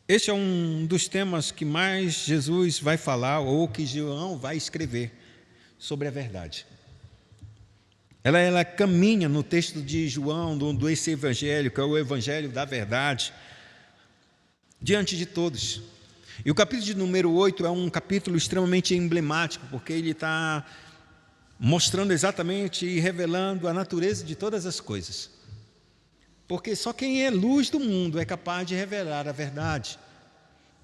Este é um dos temas que mais Jesus vai falar, ou que João vai escrever, sobre a verdade. Ela caminha no texto de João, desse evangelho, que é o evangelho da verdade, diante de todos. E o capítulo de número 8 é um capítulo extremamente emblemático, porque ele está mostrando exatamente e revelando a natureza de todas as coisas. Porque só quem é luz do mundo é capaz de revelar a verdade.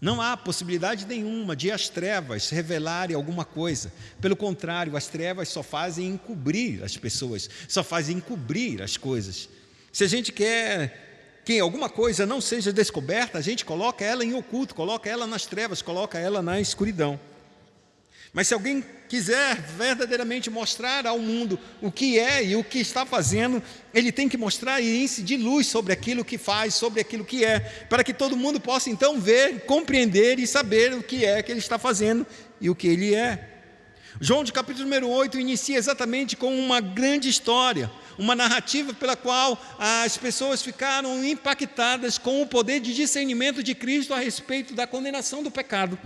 Não há possibilidade nenhuma de as trevas revelarem alguma coisa. Pelo contrário, as trevas só fazem encobrir as pessoas, só fazem encobrir as coisas. Se a gente quer que alguma coisa não seja descoberta, a gente coloca ela em oculto, coloca ela nas trevas, coloca ela na escuridão. Mas se alguém quiser verdadeiramente mostrar ao mundo o que é e o que está fazendo, ele tem que mostrar e incidir luz sobre aquilo que faz, sobre aquilo que é, para que todo mundo possa então ver, compreender e saber o que é que ele está fazendo e o que ele é. João, de capítulo número 8, inicia exatamente com uma grande história, uma narrativa pela qual as pessoas ficaram impactadas com o poder de discernimento de Cristo a respeito da condenação do pecado.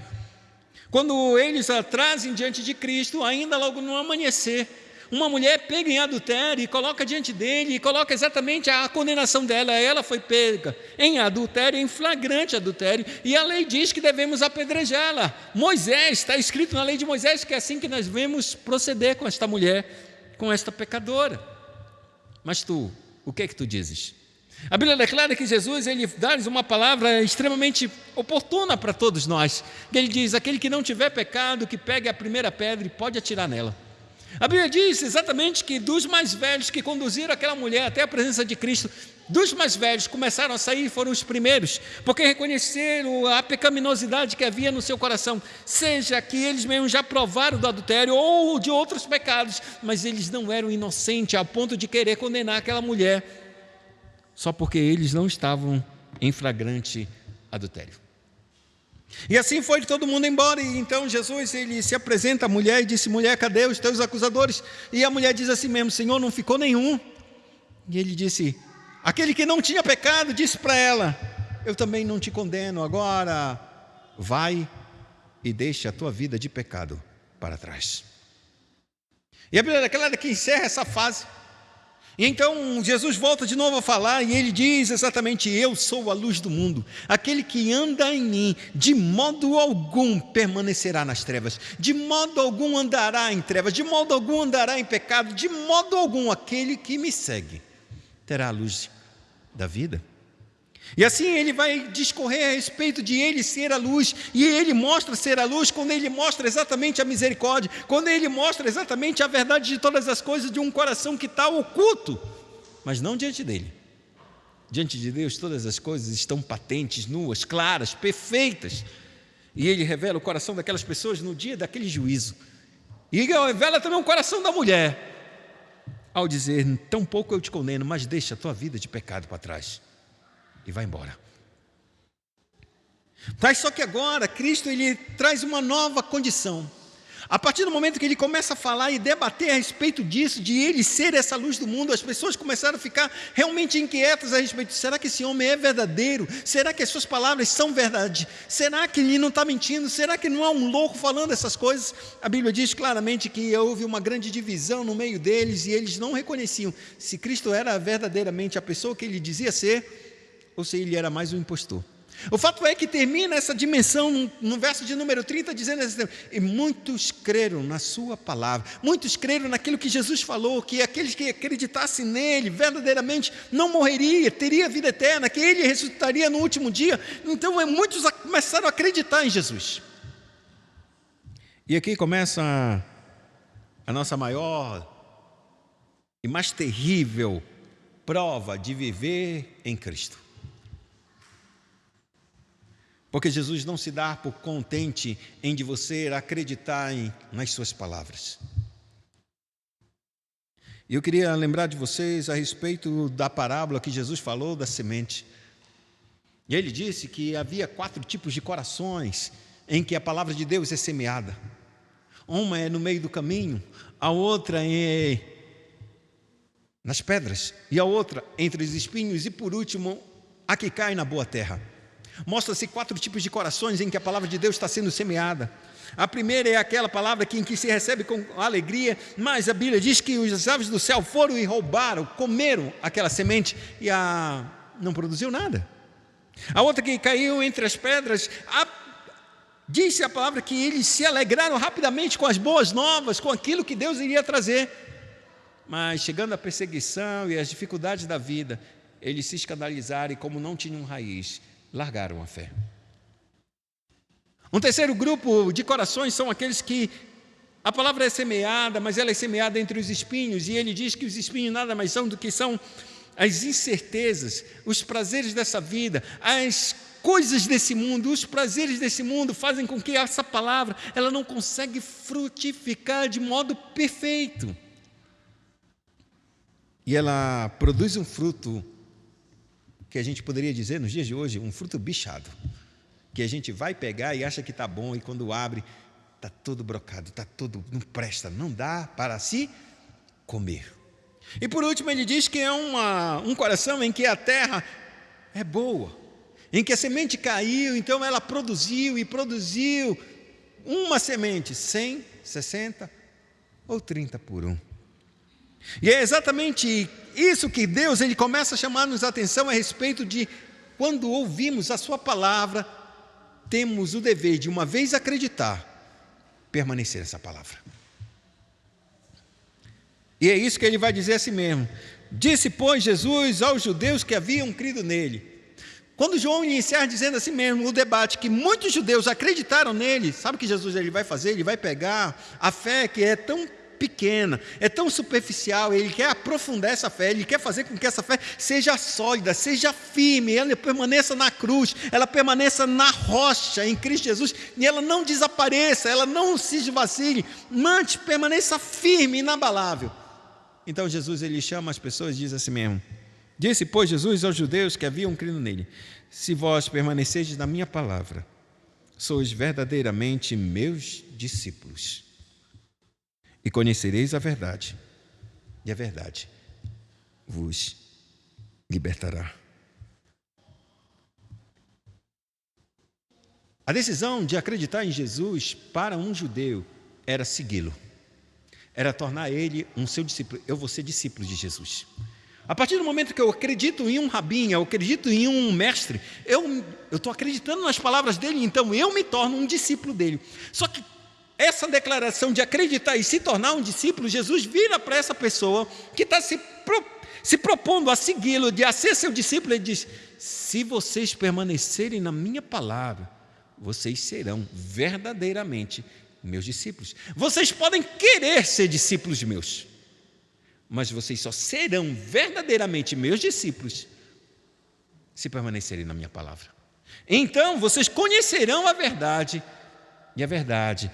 Quando eles a trazem diante de Cristo, ainda logo no amanhecer, uma mulher pega em adultério e coloca diante dele, e coloca exatamente a condenação dela. Ela foi pega em adultério, em flagrante adultério, e a lei diz que devemos apedrejá-la. Moisés, está escrito na lei de Moisés que é assim que nós devemos proceder com esta mulher, com esta pecadora. Mas tu, o que é que tu dizes? A Bíblia declara que Jesus, ele dá-lhes uma palavra extremamente oportuna para todos nós. Ele diz: aquele que não tiver pecado, que pegue a primeira pedra e pode atirar nela. A Bíblia diz exatamente que dos mais velhos que conduziram aquela mulher até a presença de Cristo, dos mais velhos começaram a sair, foram os primeiros, porque reconheceram a pecaminosidade que havia no seu coração, seja que eles mesmos já provaram do adultério ou de outros pecados, mas eles não eram inocentes a ponto de querer condenar aquela mulher, só porque eles não estavam em flagrante adultério. E assim foi todo mundo embora. E então Jesus, ele se apresenta à mulher e disse: mulher, cadê os teus acusadores? E a mulher diz assim mesmo: Senhor, não ficou nenhum. E ele disse: aquele que não tinha pecado, disse para ela: eu também não te condeno, agora vai e deixa a tua vida de pecado para trás. E a Bíblia declara que encerra essa fase. E então Jesus volta de novo a falar e ele diz exatamente: eu sou a luz do mundo, aquele que anda em mim de modo algum permanecerá nas trevas, de modo algum andará em trevas, de modo algum andará em pecado, de modo algum aquele que me segue terá a luz da vida. E assim ele vai discorrer a respeito de ele ser a luz, e ele mostra ser a luz quando ele mostra exatamente a misericórdia, quando ele mostra exatamente a verdade de todas as coisas de um coração que está oculto, mas não diante dele. Diante de Deus todas as coisas estão patentes, nuas, claras, perfeitas, e ele revela o coração daquelas pessoas no dia daquele juízo, e revela também o coração da mulher, ao dizer: tão pouco eu te condeno, mas deixa a tua vida de pecado para trás e vai embora. Mas só que agora Cristo, ele traz uma nova condição. A partir do momento que ele começa a falar e debater a respeito disso, de ele ser essa luz do mundo, as pessoas começaram a ficar realmente inquietas a respeito: será que esse homem é verdadeiro? Será que as suas palavras são verdade? Será que ele não está mentindo? Será que não é um louco falando essas coisas? A Bíblia diz claramente que houve uma grande divisão no meio deles, e eles não reconheciam se Cristo era verdadeiramente a pessoa que ele dizia ser, ou se ele era mais um impostor. O fato é que termina essa dimensão no verso de número 30, dizendo assim: e muitos creram na sua palavra, muitos creram naquilo que Jesus falou, que aqueles que acreditassem nele verdadeiramente não morreria, teria vida eterna, que ele ressuscitaria no último dia. Então muitos começaram a acreditar em Jesus. E aqui começa a nossa maior e mais terrível prova de viver em Cristo. Porque Jesus não se dá por contente em de você acreditar nas suas palavras. E eu queria lembrar de vocês a respeito da parábola que Jesus falou da semente. E ele disse que havia 4 tipos de corações em que a palavra de Deus é semeada. Uma é no meio do caminho, a outra é nas pedras, e a outra entre os espinhos, e por último, a que cai na boa terra. Mostra-se 4 tipos de corações em que a palavra de Deus está sendo semeada. A primeira é aquela palavra em que se recebe com alegria, mas a Bíblia diz que os aves do céu foram e roubaram, comeram aquela semente e não produziu nada. A outra que caiu entre as pedras, disse a palavra que eles se alegraram rapidamente com as boas novas, com aquilo que Deus iria trazer. Mas chegando a perseguição e as dificuldades da vida, eles se escandalizaram e, como não tinham raiz, largaram a fé. Um terceiro grupo de corações são aqueles que a palavra é semeada, mas ela é semeada entre os espinhos, e ele diz que os espinhos nada mais são do que são as incertezas, os prazeres dessa vida, as coisas desse mundo, os prazeres desse mundo fazem com que essa palavra ela não consegue frutificar de modo perfeito. E ela produz um fruto que a gente poderia dizer nos dias de hoje, um fruto bichado, que a gente vai pegar e acha que está bom, e quando abre, está todo brocado, não presta, não dá para se comer. E por último ele diz que é um coração em que a terra é boa, em que a semente caiu, então ela produziu uma semente, 100, 60 ou 30 por 1. E é exatamente isso que Deus ele começa a chamar-nos a atenção a respeito de quando ouvimos a sua palavra, temos o dever de, uma vez acreditar, permanecer nessa palavra. E é isso que ele vai dizer assim mesmo. Disse, pois, Jesus aos judeus que haviam crido nele. Quando João iniciar dizendo assim mesmo, o debate que muitos judeus acreditaram nele, sabe o que Jesus ele vai fazer? Ele vai pegar a fé que é tão pequena, é tão superficial, ele quer aprofundar essa fé, ele quer fazer com que essa fé seja sólida, seja firme, ela permaneça na cruz, ela permaneça na rocha em Cristo Jesus, e ela não desapareça, ela não se esvacile, permaneça firme, inabalável. Então Jesus ele chama as pessoas e diz assim mesmo, disse pois Jesus aos judeus que haviam crido nele, se vós permanecerdes na minha palavra, sois verdadeiramente meus discípulos, e conhecereis a verdade, e a verdade vos libertará. A decisão de acreditar em Jesus para um judeu era segui-lo, era tornar ele um seu discípulo. Eu vou ser discípulo de Jesus. A partir do momento que eu acredito em um rabino, eu acredito em um mestre, eu estou acreditando nas palavras dele, então eu me torno um discípulo dele. Só que essa declaração de acreditar e se tornar um discípulo, Jesus vira para essa pessoa que está se propondo a segui-lo, a ser seu discípulo, ele diz, se vocês permanecerem na minha palavra, vocês serão verdadeiramente meus discípulos. Vocês podem querer ser discípulos meus, mas vocês só serão verdadeiramente meus discípulos se permanecerem na minha palavra. Então vocês conhecerão a verdade, e a verdade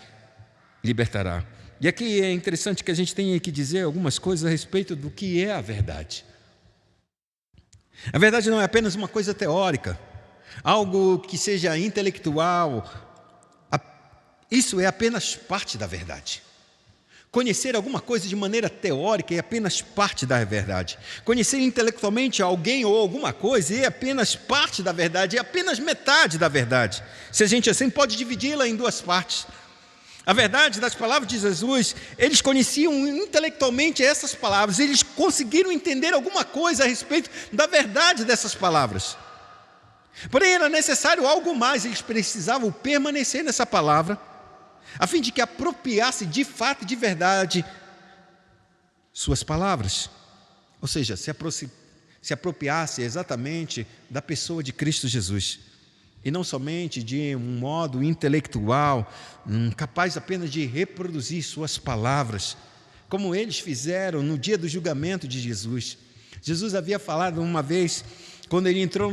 libertará. E aqui é interessante que a gente tenha que dizer algumas coisas a respeito do que é a verdade. A verdade não é apenas uma coisa teórica, algo que seja intelectual. Isso é apenas parte da verdade. Conhecer alguma coisa de maneira teórica é apenas parte da verdade. Conhecer intelectualmente alguém ou alguma coisa é apenas parte da verdade, é apenas metade da verdade. Se a gente assim pode dividi-la em duas partes. A verdade das palavras de Jesus, eles conheciam intelectualmente essas palavras, eles conseguiram entender alguma coisa a respeito da verdade dessas palavras. Porém, era necessário algo mais, eles precisavam permanecer nessa palavra, a fim de que apropriasse de fato e de verdade suas palavras. Ou seja, se apropriasse exatamente da pessoa de Cristo Jesus. E não somente de um modo intelectual, capaz apenas de reproduzir suas palavras, como eles fizeram no dia do julgamento de Jesus. Jesus havia falado uma vez, quando ele entrou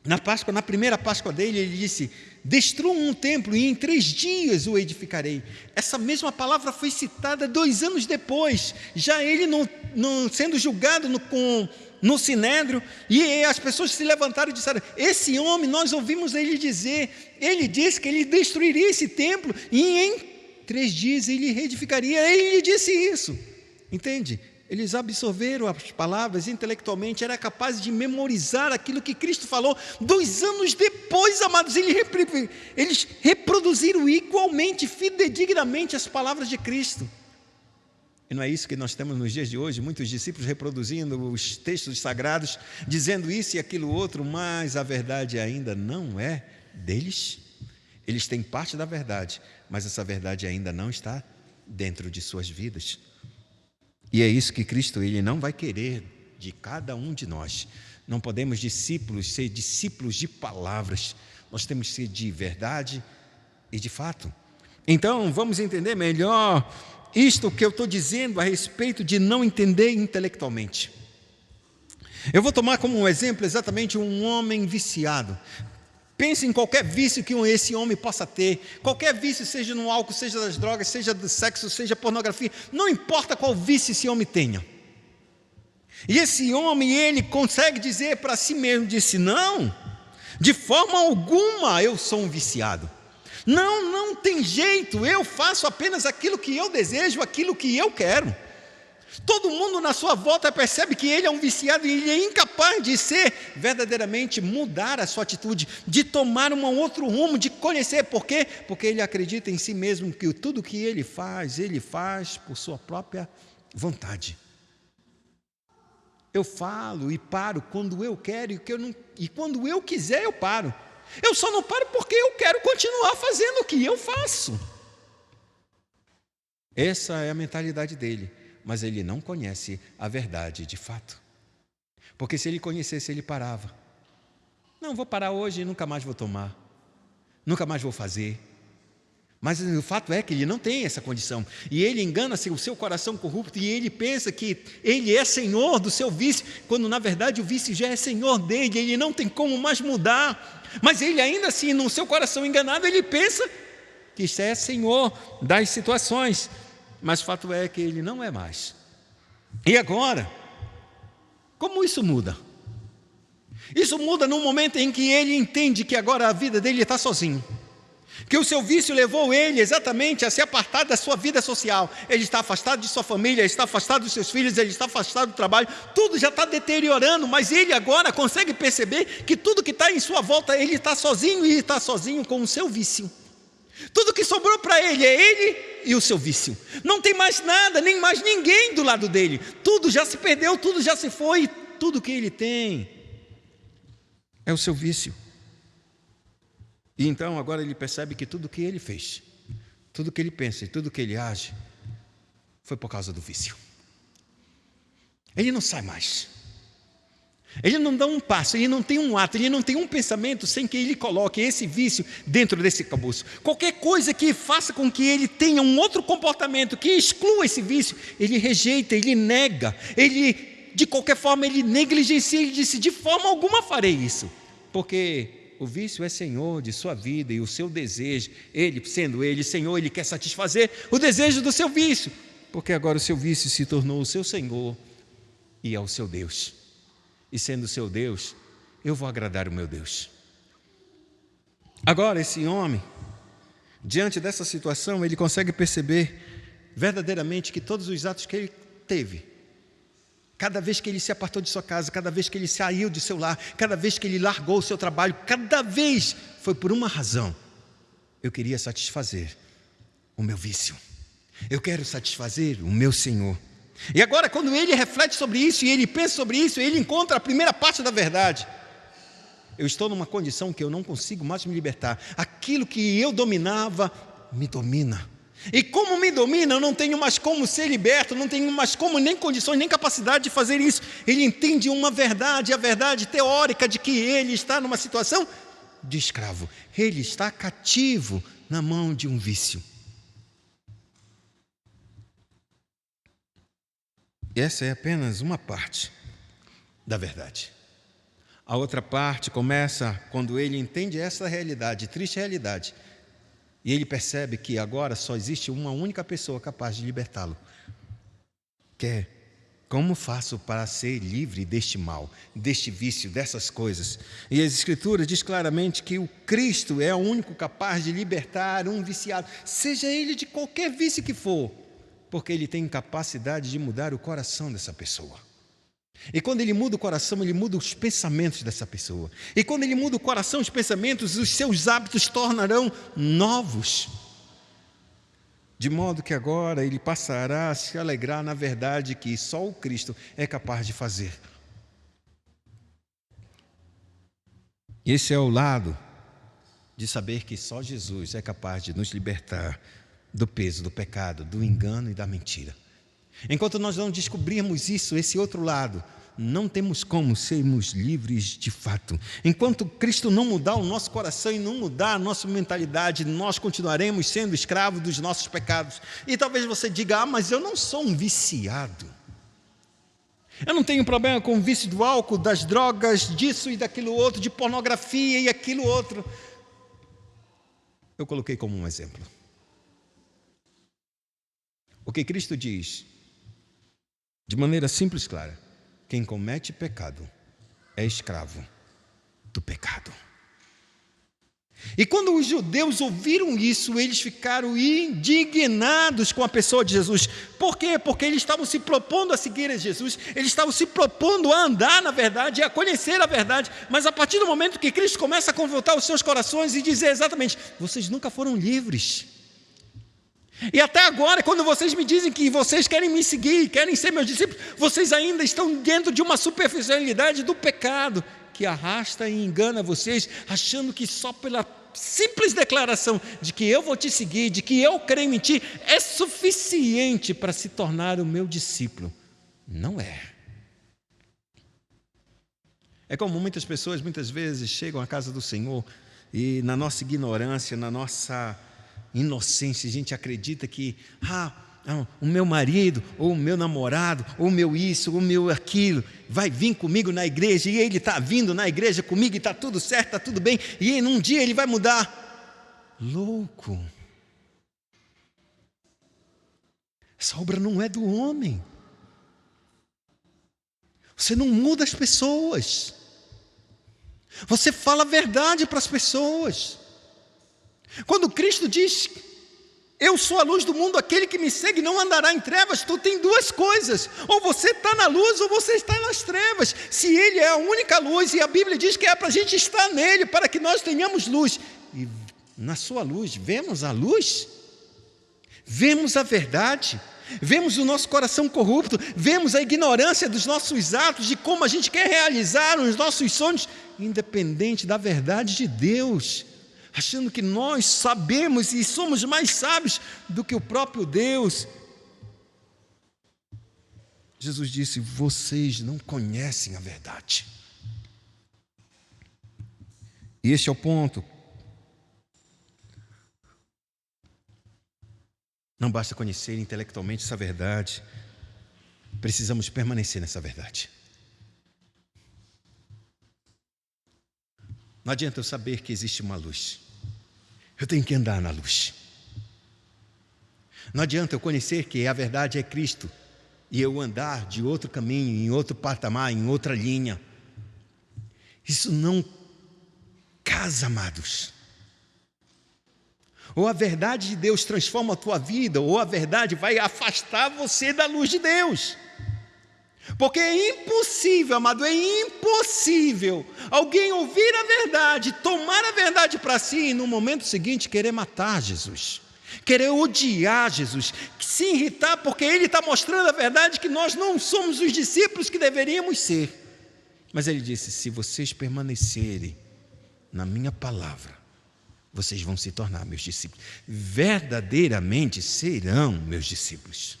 na Páscoa, na primeira Páscoa dele, ele disse, destruam um templo e em 3 dias o edificarei. Essa mesma palavra foi citada 2 anos depois, já ele sendo julgado no Sinédrio, e as pessoas se levantaram e disseram, esse homem, nós ouvimos ele dizer, ele disse que ele destruiria esse templo, e em 3 dias ele reedificaria, ele disse isso, entende? Eles absorveram as palavras intelectualmente, era capaz de memorizar aquilo que Cristo falou. 2 anos depois, amados, eles reproduziram igualmente, fidedignamente as palavras de Cristo. E não é isso que nós temos nos dias de hoje, muitos discípulos reproduzindo os textos sagrados, dizendo isso e aquilo outro, mas a verdade ainda não é deles. Eles têm parte da verdade, mas essa verdade ainda não está dentro de suas vidas. E é isso que Cristo, Ele não vai querer de cada um de nós. Não podemos ser discípulos de palavras, nós temos que ser de verdade e de fato. Então, vamos entender melhor isto que eu estou dizendo a respeito de não entender intelectualmente. Eu vou tomar como um exemplo exatamente um homem viciado. Pense em qualquer vício que esse homem possa ter, qualquer vício, seja no álcool, seja das drogas, seja do sexo, seja pornografia, não importa qual vício esse homem tenha. E esse homem, ele consegue dizer para si mesmo, disse, não, de forma alguma eu sou um viciado. Não tem jeito, eu faço apenas aquilo que eu desejo, aquilo que eu quero. Todo mundo na sua volta percebe que ele é um viciado e ele é incapaz de ser verdadeiramente mudar a sua atitude, de tomar um outro rumo, de conhecer. Por quê? Porque ele acredita em si mesmo que tudo que ele faz por sua própria vontade. Eu falo e paro quando eu quero e quando eu quiser eu paro. Eu só não paro porque eu quero continuar fazendo o que eu faço. Essa é a mentalidade dele. Mas ele não conhece a verdade de fato. Porque se ele conhecesse, ele parava. Não, vou parar hoje e nunca mais vou tomar. Nunca mais vou fazer. Mas o fato é que ele não tem essa condição. E ele engana-se o seu coração corrupto e ele pensa que ele é senhor do seu vício, quando na verdade o vício já é senhor dele, ele não tem como mais mudar. Mas ele ainda assim, no seu coração enganado, ele pensa que isso é senhor das situações. Mas o fato é que ele não é mais. E agora, como isso muda? Isso muda no momento em que ele entende que agora a vida dele está sozinho. Que o seu vício levou ele exatamente a se apartar da sua vida social. Ele está afastado de sua família, ele está afastado dos seus filhos, ele está afastado do trabalho. Tudo já está deteriorando, mas ele agora consegue perceber que tudo que está em sua volta, ele está sozinho e está sozinho com o seu vício. Tudo que sobrou para ele é ele e o seu vício. Não tem mais nada, nem mais ninguém do lado dele. Tudo já se perdeu, tudo já se foi. Tudo que ele tem é o seu vício. E então agora ele percebe que tudo que ele fez, tudo que ele pensa e tudo que ele age, foi por causa do vício. Ele não sai mais. Ele não dá um passo, ele não tem um ato, ele não tem um pensamento sem que ele coloque esse vício dentro desse calabouço. Qualquer coisa que faça com que ele tenha um outro comportamento que exclua esse vício, ele rejeita, ele nega, ele de qualquer forma ele negligencia, ele disse, de forma alguma farei isso, porque o vício é senhor de sua vida e o seu desejo, ele sendo ele senhor, ele quer satisfazer o desejo do seu vício, porque agora o seu vício se tornou o seu senhor e é o seu Deus. E sendo seu Deus, eu vou agradar o meu Deus. Agora esse homem, diante dessa situação, ele consegue perceber verdadeiramente que todos os atos que ele teve, cada vez que ele se apartou de sua casa, cada vez que ele saiu de seu lar, cada vez que ele largou o seu trabalho, cada vez foi por uma razão. Eu queria satisfazer o meu vício. Eu quero satisfazer o meu Senhor. E agora quando ele reflete sobre isso e ele pensa sobre isso, ele encontra a primeira parte da verdade. Eu estou numa condição que eu não consigo mais me libertar. Aquilo que eu dominava, me domina. E como me domina, eu não tenho mais como ser liberto, não tenho mais como, nem condições, nem capacidade de fazer isso. Ele entende uma verdade, a verdade teórica de que ele está numa situação de escravo. Ele está cativo na mão de um vício. E essa é apenas uma parte da verdade. A outra parte começa quando ele entende essa realidade, triste realidade, e ele percebe que agora só existe uma única pessoa capaz de libertá-lo. Que é, como faço para ser livre deste mal, deste vício, dessas coisas? E as Escrituras diz claramente que o Cristo é o único capaz de libertar um viciado, seja ele de qualquer vício que for. Porque Ele tem capacidade de mudar o coração dessa pessoa. E quando Ele muda o coração, Ele muda os pensamentos dessa pessoa. E quando Ele muda o coração, os pensamentos, os seus hábitos tornarão novos. De modo que agora Ele passará a se alegrar na verdade que só o Cristo é capaz de fazer. Esse é o lado de saber que só Jesus é capaz de nos libertar do peso do pecado, do engano e da mentira. Enquanto nós não descobrirmos isso, esse outro lado, não temos como sermos livres de fato. Enquanto Cristo não mudar o nosso coração e não mudar a nossa mentalidade, nós continuaremos sendo escravos dos nossos pecados. E talvez você diga, mas eu não sou um viciado. Eu não tenho problema com o vício do álcool, das drogas, disso e daquilo outro, de pornografia e aquilo outro. Eu coloquei como um exemplo. O que Cristo diz, de maneira simples e clara: quem comete pecado é escravo do pecado. E quando os judeus ouviram isso, eles ficaram indignados com a pessoa de Jesus. Por quê? Porque eles estavam se propondo a seguir a Jesus, eles estavam se propondo a andar na verdade e a conhecer a verdade, mas a partir do momento que Cristo começa a confrontar os seus corações e dizer exatamente: vocês nunca foram livres. E até agora, quando vocês me dizem que vocês querem me seguir, querem ser meus discípulos, vocês ainda estão dentro de uma superficialidade do pecado que arrasta e engana vocês, achando que só pela simples declaração de que eu vou te seguir, de que eu creio em ti, é suficiente para se tornar o meu discípulo. Não é. É como muitas pessoas, muitas vezes, chegam à casa do Senhor e na nossa ignorância, na nossa inocência, a gente acredita que o meu marido, ou o meu namorado, ou o meu isso, ou o meu aquilo, vai vir comigo na igreja, e ele está vindo na igreja comigo, e está tudo certo, está tudo bem, e num dia ele vai mudar. Louco! Essa obra não é do homem. Você não muda as pessoas. Você fala a verdade para as pessoas. Quando Cristo diz: eu sou a luz do mundo, aquele que me segue não andará em trevas, tu tem duas coisas: ou você está na luz ou você está nas trevas. Se Ele é a única luz, e a Bíblia diz que é para a gente estar nele, para que nós tenhamos luz, e na sua luz vemos a luz, vemos a verdade, vemos o nosso coração corrupto, vemos a ignorância dos nossos atos, de como a gente quer realizar os nossos sonhos, independente da verdade de Deus, achando que nós sabemos e somos mais sábios do que o próprio Deus. Jesus disse: vocês não conhecem a verdade. E este é o ponto. Não basta conhecer intelectualmente essa verdade, precisamos permanecer nessa verdade. Não adianta eu saber que existe uma luz, eu tenho que andar na luz. Não adianta eu conhecer que a verdade é Cristo e eu andar de outro caminho, em outro patamar, em outra linha. Isso não casa, amados. Ou a verdade de Deus transforma a tua vida, ou a verdade vai afastar você da luz de Deus. Porque é impossível, amado, é impossível alguém ouvir a verdade, tomar a verdade para si e no momento seguinte querer matar Jesus, querer odiar Jesus, se irritar porque Ele está mostrando a verdade que nós não somos os discípulos que deveríamos ser. Mas Ele disse: se vocês permanecerem na minha palavra, vocês vão se tornar meus discípulos, verdadeiramente serão meus discípulos.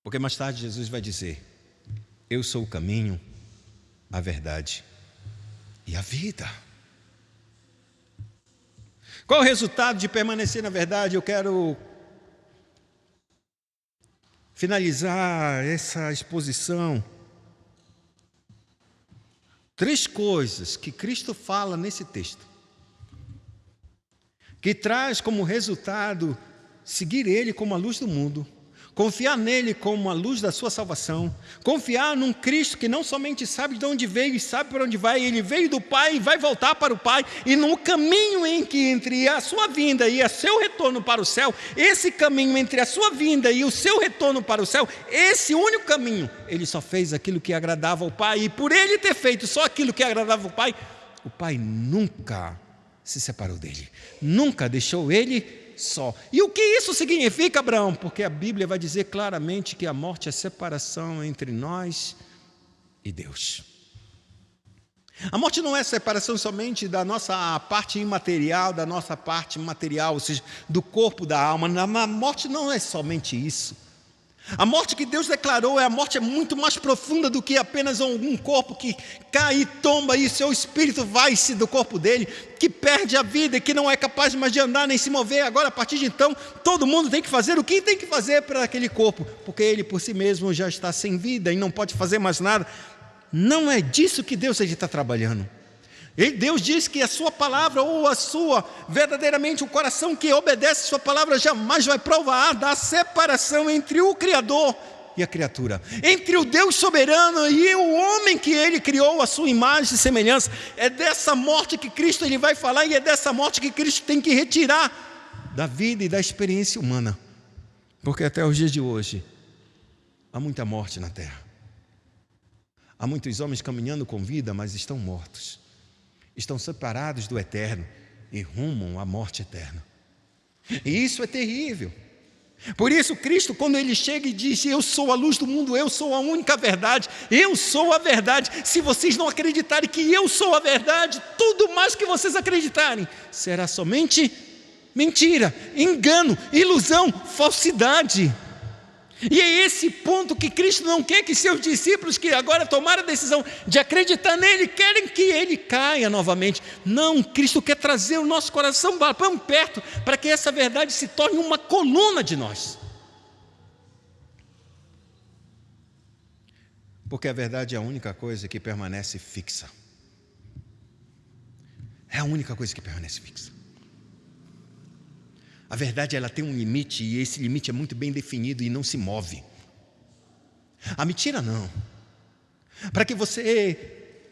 Porque mais tarde Jesus vai dizer: eu sou o caminho, a verdade e a vida. Qual o resultado de permanecer na verdade? Eu quero finalizar essa exposição. 3 coisas que Cristo fala nesse texto, que traz como resultado seguir Ele como a luz do mundo, confiar nele como a luz da sua salvação, confiar num Cristo que não somente sabe de onde veio e sabe para onde vai, ele veio do Pai e vai voltar para o Pai, e no caminho entre a sua vinda e o seu retorno para o céu, esse caminho entre a sua vinda e o seu retorno para o céu, esse único caminho, ele só fez aquilo que agradava ao Pai, e por ele ter feito só aquilo que agradava ao Pai, o Pai nunca se separou dele, nunca deixou ele só. E o que isso significa, Abraão? Porque a Bíblia vai dizer claramente que a morte é separação entre nós e Deus. A morte não é separação somente da nossa parte imaterial, da nossa parte material, ou seja, do corpo, da alma. A morte não é somente isso. A morte que Deus declarou, a morte é muito mais profunda do que apenas um corpo que cai e tomba e seu espírito vai-se do corpo dele, que perde a vida e que não é capaz mais de andar nem se mover. Agora, a partir de então, todo mundo tem que fazer o que tem que fazer para aquele corpo, porque ele por si mesmo já está sem vida e não pode fazer mais nada. Não é disso que Deus está trabalhando. E Deus diz que a sua palavra, ou verdadeiramente o coração que obedece a sua palavra, jamais vai provar da separação entre o Criador e a criatura, entre o Deus soberano e o homem que ele criou, a sua imagem e semelhança. É dessa morte que Cristo ele vai falar, e é dessa morte que Cristo tem que retirar da vida e da experiência humana, porque até os dias de hoje há muita morte na terra, há muitos homens caminhando com vida, mas estão mortos, estão separados do eterno e rumam à morte eterna. E isso é terrível. Por isso Cristo, quando ele chega e diz: eu sou a luz do mundo, eu sou a única verdade, eu sou a verdade. Se vocês não acreditarem que eu sou a verdade, tudo mais que vocês acreditarem será somente mentira, engano, ilusão, falsidade. E é esse ponto que Cristo não quer que seus discípulos, que agora tomaram a decisão de acreditar nele, querem que ele caia novamente. Não, Cristo quer trazer o nosso coração para perto, para que essa verdade se torne uma coluna de nós. Porque a verdade é a única coisa que permanece fixa. É a única coisa que permanece fixa. A verdade, ela tem um limite, e esse limite é muito bem definido e não se move. A mentira não. Para que você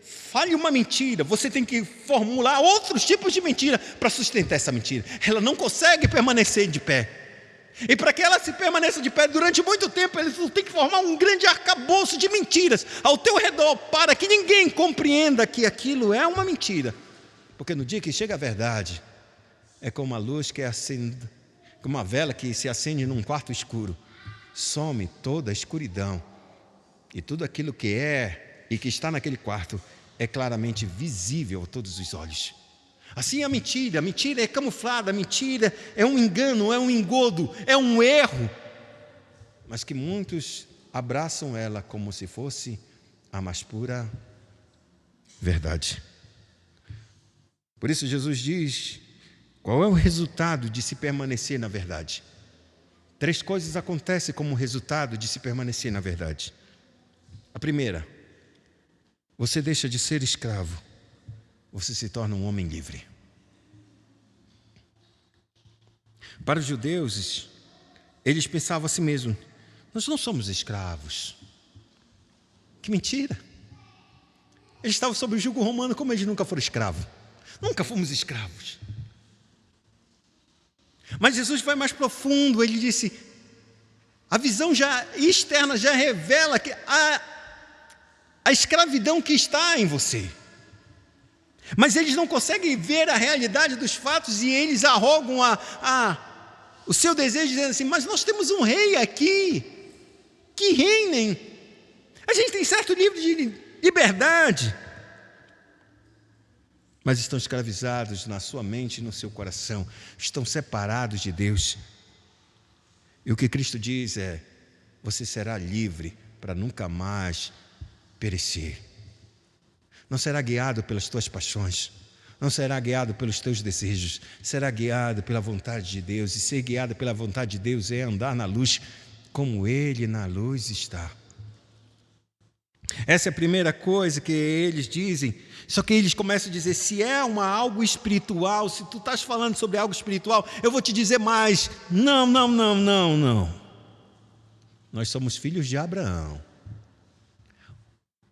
fale uma mentira, você tem que formular outros tipos de mentira para sustentar essa mentira. Ela não consegue permanecer de pé. E para que ela se permaneça de pé durante muito tempo, ele tem que formar um grande arcabouço de mentiras ao teu redor, para que ninguém compreenda que aquilo é uma mentira. Porque no dia que chega a verdade, é como uma luz que acende, como uma vela que se acende num quarto escuro. Some toda a escuridão. E tudo aquilo que é e que está naquele quarto é claramente visível a todos os olhos. Assim a mentira é camuflada, a mentira é um engano, é um engodo, é um erro. Mas que muitos abraçam ela como se fosse a mais pura verdade. Por isso Jesus diz: qual é o resultado de se permanecer na verdade? 3 coisas acontecem como resultado de se permanecer na verdade. A primeira, você deixa de ser escravo, você se torna um homem livre. Para os judeus, eles pensavam assim mesmo: nós não somos escravos. Que mentira! Eles estavam sob o jugo romano, como eles nunca foram escravos. Nunca fomos escravos. Mas Jesus vai mais profundo, ele disse: a visão externa já revela que a escravidão que está em você. Mas eles não conseguem ver a realidade dos fatos e eles arrogam o seu desejo, dizendo assim: mas nós temos um rei aqui, que reinem. A gente tem certo nível de liberdade. Mas estão escravizados na sua mente e no seu coração, estão separados de Deus. E o que Cristo diz é: você será livre para nunca mais perecer. Não será guiado pelas tuas paixões, não será guiado pelos teus desejos, será guiado pela vontade de Deus. E ser guiado pela vontade de Deus é andar na luz como Ele na luz está. Essa é a primeira coisa que eles dizem. Só que eles começam a dizer: se é algo espiritual, se tu estás falando sobre algo espiritual, eu vou te dizer mais. Não. nós somos filhos de Abraão.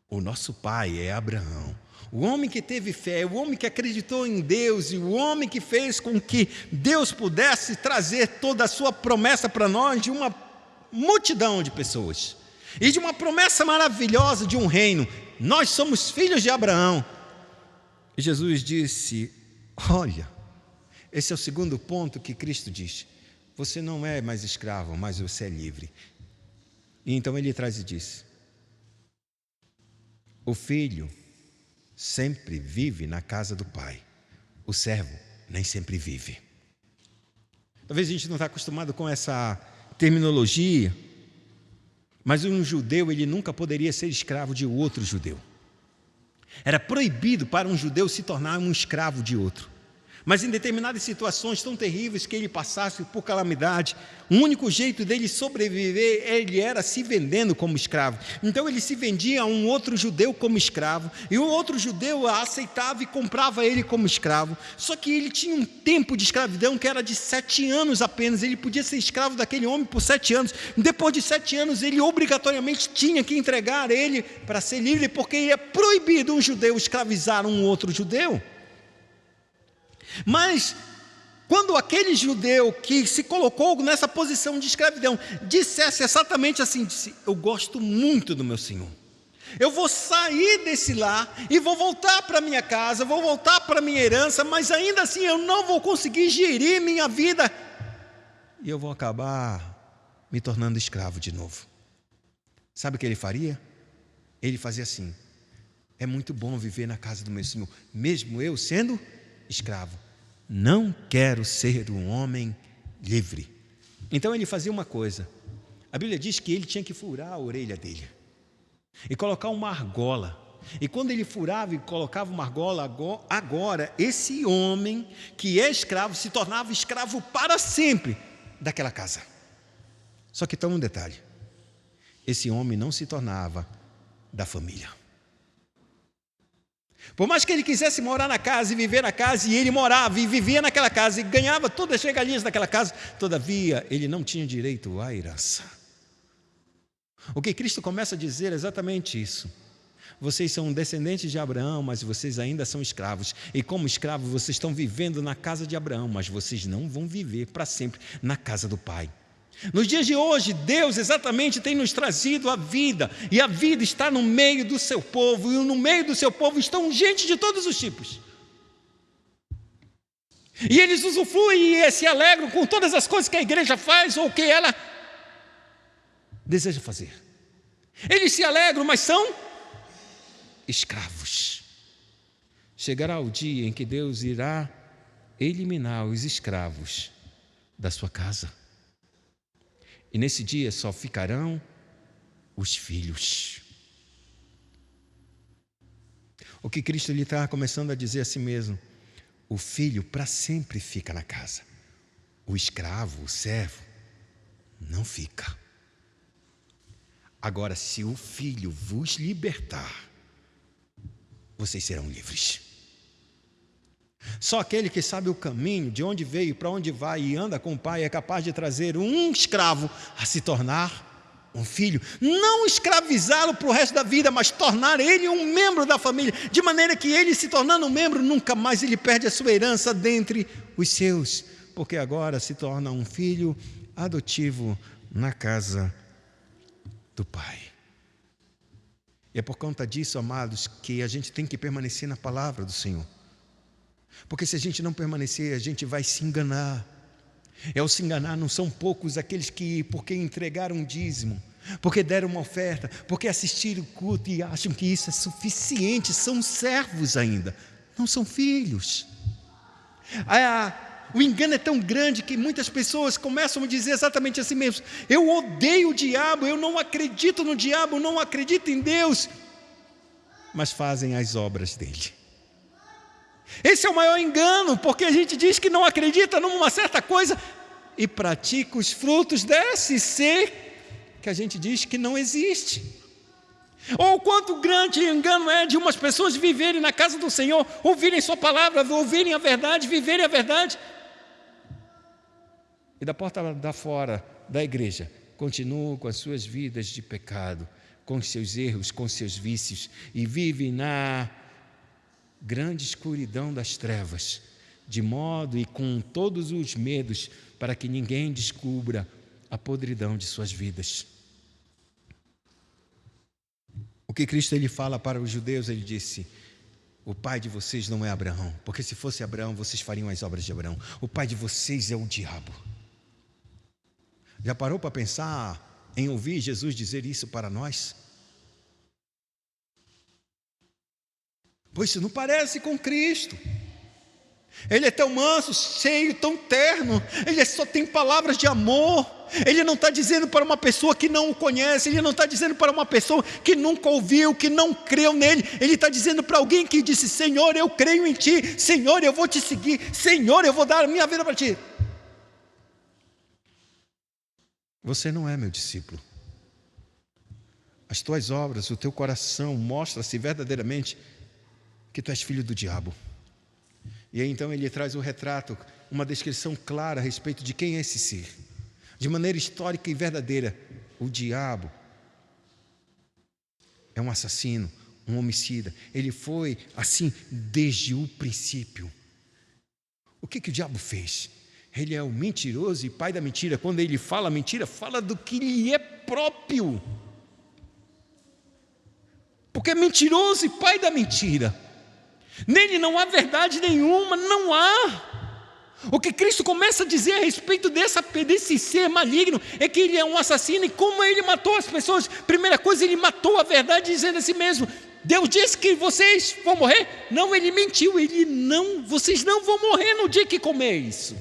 O nosso pai é Abraão. O homem que teve fé, o homem que acreditou em Deus e o homem que fez com que Deus pudesse trazer toda a sua promessa para nós de uma multidão de pessoas. E de uma promessa maravilhosa de um reino. Nós somos filhos de Abraão. E Jesus disse, olha, esse é o segundo ponto que Cristo diz. Você não é mais escravo, mas você é livre. E então ele traz e diz, o filho sempre vive na casa do pai. O servo nem sempre vive. Talvez a gente não está acostumado com essa terminologia, mas um judeu, ele nunca poderia ser escravo de outro judeu. Era proibido para um judeu se tornar um escravo de outro. Mas em determinadas situações tão terríveis que ele passasse por calamidade, o único jeito dele sobreviver, ele era se vendendo como escravo. Então ele se vendia a um outro judeu como escravo, e o outro judeu a aceitava e comprava ele como escravo. Só que ele tinha um tempo de escravidão que era de 7 anos apenas. Ele podia ser escravo daquele homem por 7 anos. Depois de 7 anos, ele obrigatoriamente tinha que entregar ele para ser livre, porque é proibido um judeu escravizar um outro judeu. Mas, quando aquele judeu que se colocou nessa posição de escravidão dissesse exatamente assim, disse, eu gosto muito do meu Senhor, eu vou sair desse lar e vou voltar para minha casa, vou voltar para minha herança, mas ainda assim eu não vou conseguir gerir minha vida e eu vou acabar me tornando escravo de novo. Sabe o que ele faria? Ele fazia assim, é muito bom viver na casa do meu Senhor, mesmo eu sendo escravo. Não quero ser um homem livre. Então ele fazia uma coisa. A Bíblia diz que ele tinha que furar a orelha dele e colocar uma argola. E quando ele furava e colocava uma argola, agora esse homem que é escravo se tornava escravo para sempre daquela casa. Só que tem um detalhe. Esse homem não se tornava da família. Por mais que ele quisesse morar na casa e viver na casa, e ele morava e vivia naquela casa e ganhava todas as regalias daquela casa, todavia ele não tinha direito à herança. O que Cristo começa a dizer é exatamente isso. Vocês são descendentes de Abraão, mas vocês ainda são escravos. E como escravos vocês estão vivendo na casa de Abraão, mas vocês não vão viver para sempre na casa do Pai. Nos dias de hoje, Deus exatamente tem nos trazido a vida, e a vida está no meio do seu povo, e no meio do seu povo estão gente de todos os tipos. E eles usufruem e se alegram com todas as coisas que a igreja faz ou que ela deseja fazer. Eles se alegram, mas são escravos. Chegará o dia em que Deus irá eliminar os escravos da sua casa. E nesse dia só ficarão os filhos. O que Cristo lhe está começando a dizer a si mesmo, o filho para sempre fica na casa. O escravo, o servo, não fica. Agora, se o filho vos libertar, vocês serão livres. Só aquele que sabe o caminho, de onde veio, para onde vai e anda com o Pai, é capaz de trazer um escravo a se tornar um filho. Não escravizá-lo para o resto da vida, mas tornar ele um membro da família, de maneira que ele, se tornando um membro, nunca mais ele perde a sua herança dentre os seus, porque agora se torna um filho adotivo na casa do Pai. E é por conta disso, amados, que a gente tem que permanecer na palavra do Senhor. Porque se a gente não permanecer, a gente vai se enganar. E ao se enganar, não são poucos aqueles que, porque entregaram um dízimo, porque deram uma oferta, porque assistiram o culto e acham que isso é suficiente, são servos ainda, não são filhos. O engano é tão grande que muitas pessoas começam a dizer exatamente assim mesmo, eu odeio o diabo, eu não acredito no diabo, eu não acredito em Deus, mas fazem as obras dele. Esse é o maior engano, porque a gente diz que não acredita numa certa coisa e pratica os frutos desse ser que a gente diz que não existe. Ou quanto grande engano é de umas pessoas viverem na casa do Senhor, ouvirem sua palavra, ouvirem a verdade, viverem a verdade, e da porta da fora da igreja continuam com as suas vidas de pecado, com seus erros, com seus vícios, e vivem na grande escuridão das trevas, de modo e com todos os medos, para que ninguém descubra a podridão de suas vidas. O que Cristo ele fala para os judeus, ele disse: o pai de vocês não é Abraão, porque se fosse Abraão, vocês fariam as obras de Abraão. O pai de vocês é o diabo. Já parou para pensar em ouvir Jesus dizer isso para nós? Pois isso não parece com Cristo. Ele é tão manso, cheio, tão terno. Ele só tem palavras de amor. Ele não está dizendo para uma pessoa que não o conhece. Ele não está dizendo para uma pessoa que nunca ouviu, que não creu nele. Ele está dizendo para alguém que disse: Senhor, eu creio em ti. Senhor, eu vou te seguir. Senhor, eu vou dar a minha vida para ti. Você não é meu discípulo. As tuas obras, o teu coração mostra-se verdadeiramente que tu és filho do diabo. E aí então ele traz o retrato, uma descrição clara a respeito de quem é esse ser. De maneira histórica e verdadeira, o diabo é um assassino, um homicida. Ele foi assim desde o princípio. O que o diabo fez? Ele é o mentiroso e pai da mentira. Quando ele fala mentira, fala do que lhe é próprio. Porque é mentiroso e pai da mentira. Nele não há verdade nenhuma, não há. O que Cristo começa a dizer a respeito desse ser maligno é que ele é um assassino. E como ele matou as pessoas? Primeira coisa, ele matou a verdade dizendo a si mesmo: Deus disse que vocês vão morrer? Não, ele mentiu. Vocês não vão morrer no dia que comer isso.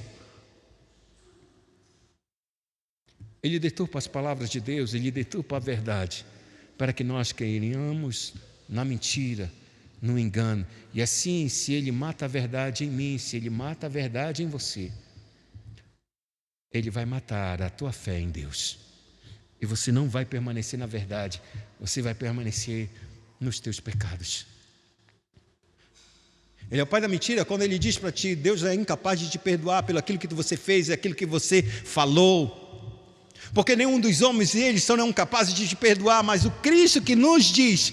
Ele deturpa as palavras de Deus, ele deturpa a verdade, para que nós queiramos na mentira, no engano. E assim, se ele mata a verdade em mim, se ele mata a verdade em você, ele vai matar a tua fé em Deus. E você não vai permanecer na verdade, você vai permanecer nos teus pecados. Ele é o pai da mentira quando ele diz para ti: Deus é incapaz de te perdoar pelo aquilo que você fez e aquilo que você falou. Porque nenhum dos homens eles são capazes de te perdoar, mas o Cristo que nos diz: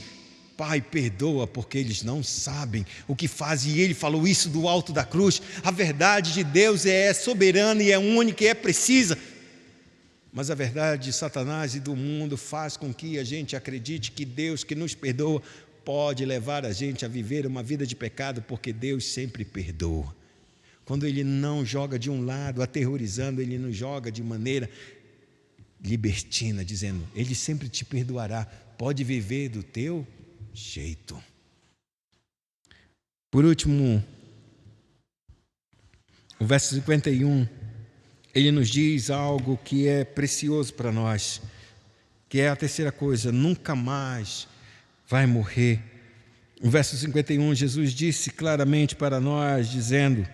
Pai, perdoa, porque eles não sabem o que fazem. E ele falou isso do alto da cruz. A verdade de Deus é soberana e é única e é precisa. Mas a verdade de Satanás e do mundo faz com que a gente acredite que Deus que nos perdoa pode levar a gente a viver uma vida de pecado, porque Deus sempre perdoa. Quando ele não joga de um lado aterrorizando, ele nos joga de maneira libertina, dizendo: ele sempre te perdoará, pode viver do teu jeito. Por último, o verso 51, ele nos diz algo que é precioso para nós, que é a terceira coisa: nunca mais vai morrer. No verso 51, Jesus disse claramente para nós, dizendo: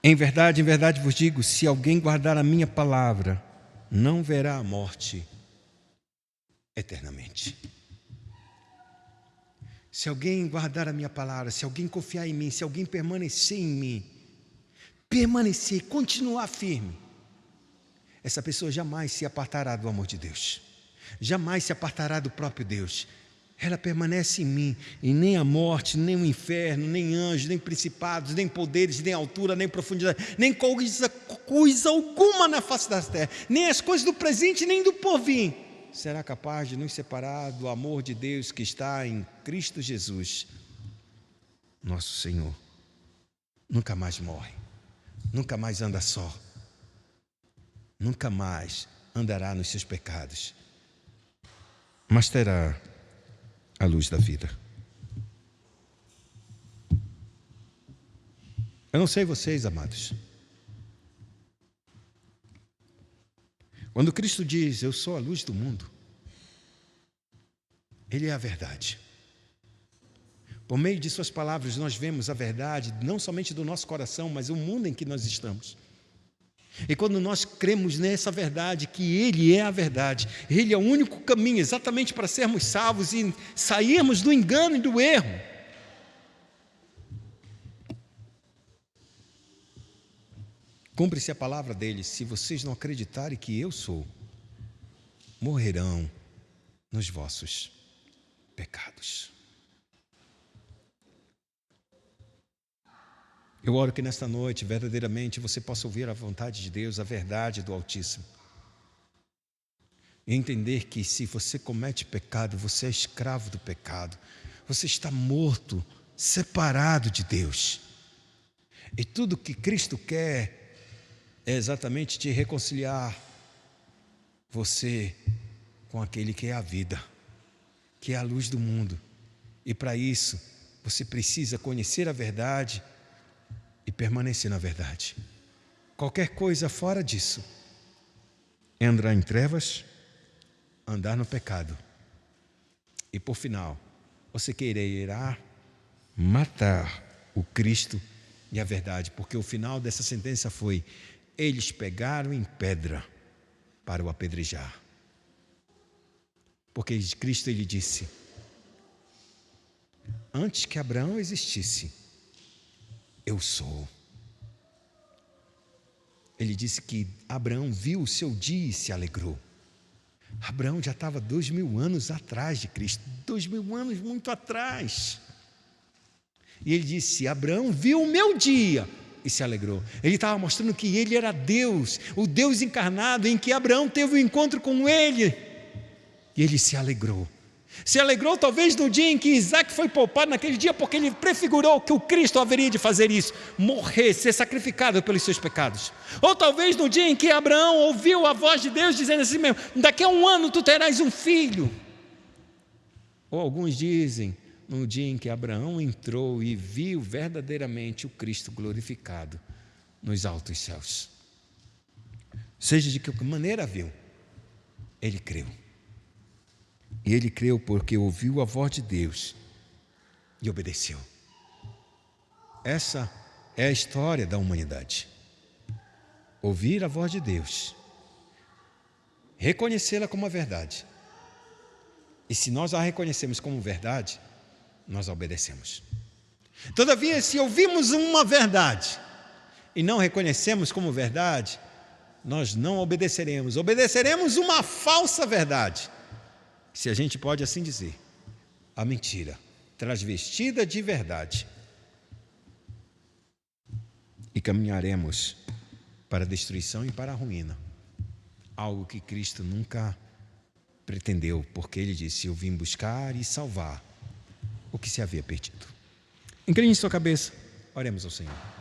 em verdade vos digo, se alguém guardar a minha palavra, não verá a morte eternamente. Se alguém guardar a minha palavra, se alguém confiar em mim, se alguém permanecer em mim, permanecer, continuar firme, essa pessoa jamais se apartará do amor de Deus, jamais se apartará do próprio Deus. Ela permanece em mim, e nem a morte, nem o inferno, nem anjos, nem principados, nem poderes, nem altura, nem profundidade, nem coisa alguma na face da terra, nem as coisas do presente, nem do porvir, será capaz de nos separar do amor de Deus que está em Cristo Jesus, nosso Senhor. Nunca mais morre, nunca mais anda só, nunca mais andará nos seus pecados, mas terá a luz da vida. Eu não sei vocês, amados. Quando Cristo diz: eu sou a luz do mundo, Ele é a verdade. Por meio de suas palavras nós vemos a verdade, não somente do nosso coração, mas o mundo em que nós estamos. E quando nós cremos nessa verdade, que Ele é a verdade, Ele é o único caminho exatamente para sermos salvos e sairmos do engano e do erro, Cumpre-se a palavra dele: se vocês não acreditarem que eu sou, morrerão nos vossos pecados. Eu oro que nesta noite, verdadeiramente, você possa ouvir a vontade de Deus, a verdade do Altíssimo. E entender que se você comete pecado, você é escravo do pecado. Você está morto, separado de Deus. E tudo que Cristo quer é exatamente te reconciliar você com aquele que é a vida, que é a luz do mundo. E para isso, você precisa conhecer a verdade e permanecer na verdade. Qualquer coisa fora disso é andar em trevas, andar no pecado. E por final, você quererá matar o Cristo e a verdade, porque o final dessa sentença foi: eles pegaram em pedra para o apedrejar. Porque Cristo, ele disse: antes que Abraão existisse, eu sou. Ele disse que Abraão viu o seu dia e se alegrou. Abraão já estava 2000 anos atrás de Cristo, 2000 anos muito atrás. E ele disse: Abraão viu o meu dia e se alegrou. Ele estava mostrando que ele era Deus, o Deus encarnado, em que Abraão teve um encontro com ele. E ele se alegrou. Se alegrou talvez no dia em que Isaac foi poupado, naquele dia, porque ele prefigurou que o Cristo haveria de fazer isso, morrer, ser sacrificado pelos seus pecados. Ou talvez no dia em que Abraão ouviu a voz de Deus dizendo assim mesmo: daqui a 1 ano tu terás um filho. Ou alguns dizem, no dia em que Abraão entrou e viu verdadeiramente o Cristo glorificado nos altos céus. Seja de que maneira viu, ele creu. E ele creu porque ouviu a voz de Deus e obedeceu. Essa é a história da humanidade. Ouvir a voz de Deus, reconhecê-la como a verdade. E se nós a reconhecemos como verdade, nós a obedecemos. Todavia, se ouvimos uma verdade e não reconhecemos como verdade, nós não obedeceremos. Obedeceremos uma falsa verdade, se a gente pode assim dizer, a mentira transvestida de verdade, e caminharemos para a destruição e para a ruína, algo que Cristo nunca pretendeu, porque ele disse: eu vim buscar e salvar o que se havia perdido. Incline sua cabeça, oremos ao Senhor.